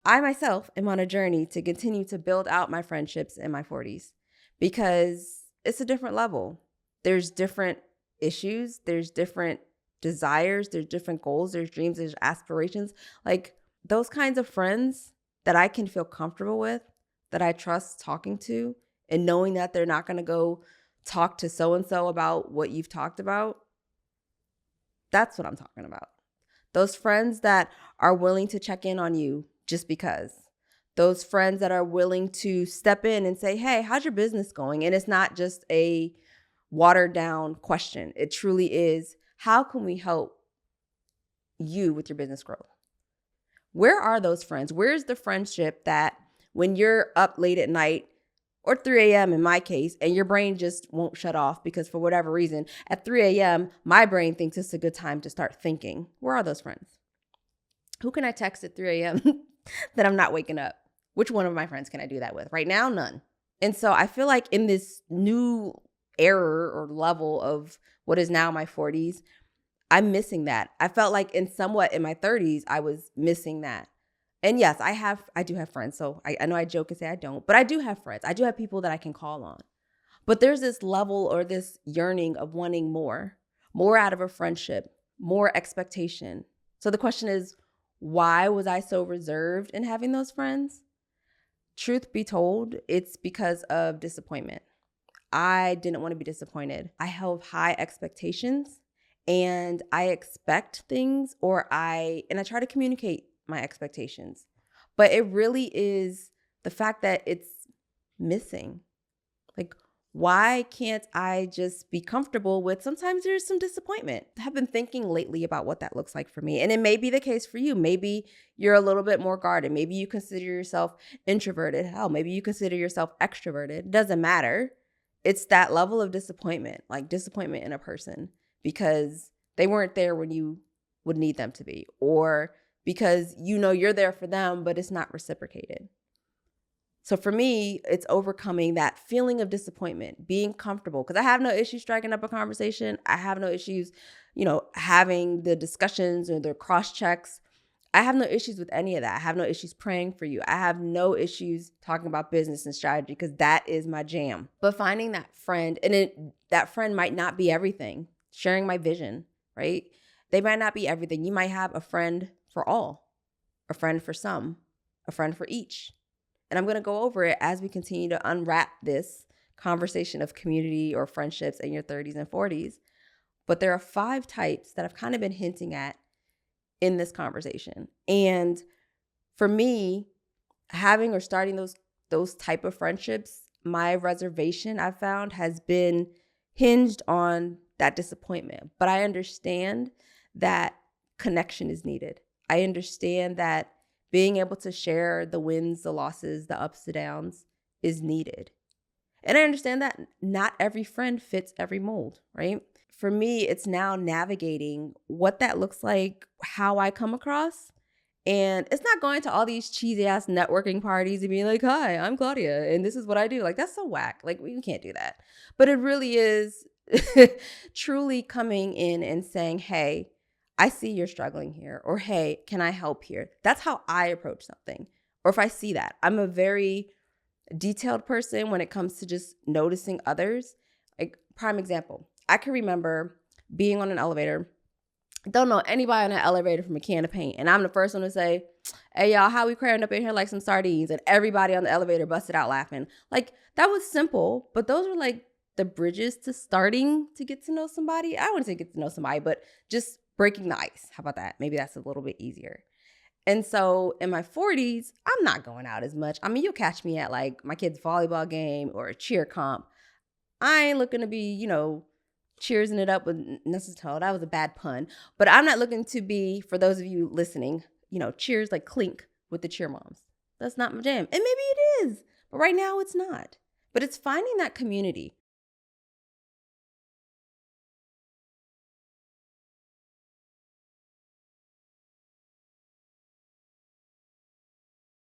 I myself am on a journey to continue to build out my friendships in my 40s because it's a different level. There's different issues, there's different desires, there's different goals, there's dreams, there's aspirations. Like those kinds of friends that I can feel comfortable with, that I trust talking to, and knowing that they're not going to go talk to so and so about what you've talked about. That's what I'm talking about. Those friends that are willing to check in on you just because. Those friends that are willing to step in and say, hey, how's your business going? And it's not just a watered down question. It truly is, how can we help you with your business growth? Where are those friends? Where's the friendship that when you're up late at night or 3 a.m. in my case, and your brain just won't shut off because for whatever reason, at 3 a.m., my brain thinks it's a good time to start thinking. Where are those friends? Who can I text at 3 a.m. that I'm not waking up? Which one of my friends can I do that with? Right now, none. And so I feel like in this new era or level of what is now my 40s, I'm missing that. I felt like in my 30s, I was missing that. And yes, I do have friends. So I know I joke and say I don't, but I do have friends. I do have people that I can call on. But there's this level or this yearning of wanting more out of a friendship, more expectation. So the question is, why was I so reserved in having those friends? Truth be told, it's because of disappointment. I didn't want to be disappointed. I held high expectations and I expect things and I try to communicate my expectations. But it really is the fact that it's missing. Like, why can't I just be comfortable with sometimes there's some disappointment? I have been thinking lately about what that looks like for me. And it may be the case for you. Maybe you're a little bit more guarded. Maybe you consider yourself introverted. Hell, maybe you consider yourself extroverted. It doesn't matter. It's that level of disappointment, like disappointment in a person because they weren't there when you would need them to be, or because you're there for them, but it's not reciprocated. So for me, it's overcoming that feeling of disappointment, being comfortable, because I have no issues striking up a conversation. I have no issues, having the discussions or the cross checks. I have no issues with any of that. I have no issues praying for you. I have no issues talking about business and strategy because that is my jam. But finding that friend, and that friend might not be everything, sharing my vision, right? They might not be everything. You might have a friend for all, a friend for some, a friend for each. And I'm going to go over it as we continue to unwrap this conversation of community or friendships in your 30s and 40s. But there are 5 types that I've kind of been hinting at in this conversation. And for me, having or starting those type of friendships, my reservation I've found has been hinged on that disappointment. But I understand that connection is needed. I understand that being able to share the wins, the losses, the ups, the downs is needed. And I understand that not every friend fits every mold, right? For me, it's now navigating what that looks like, how I come across. And it's not going to all these cheesy ass networking parties and being like, hi, I'm Claudia, and this is what I do. Like, that's so whack. Like, we can't do that. But it really is truly coming in and saying, hey, I see you're struggling here, or hey, can I help here? That's how I approach something. Or if I see that, I'm a very detailed person when it comes to just noticing others. Like, prime example, I can remember being on an elevator. Don't know anybody on an elevator from a can of paint. And I'm the first one to say, hey, y'all, how we crammed up in here like some sardines? And everybody on the elevator busted out laughing. Like, that was simple, but those were like the bridges to starting to get to know somebody. I wouldn't say get to know somebody, but just breaking the ice. How about that? Maybe that's a little bit easier. And so in my 40s, I'm not going out as much. I mean, you'll catch me at like my kid's volleyball game or a cheer comp. I ain't looking to be, cheersing it up with necessarily. That was a bad pun. But I'm not looking to be, for those of you listening, cheers like clink with the cheer moms. That's not my jam. And maybe it is. But right now it's not. But it's finding that community.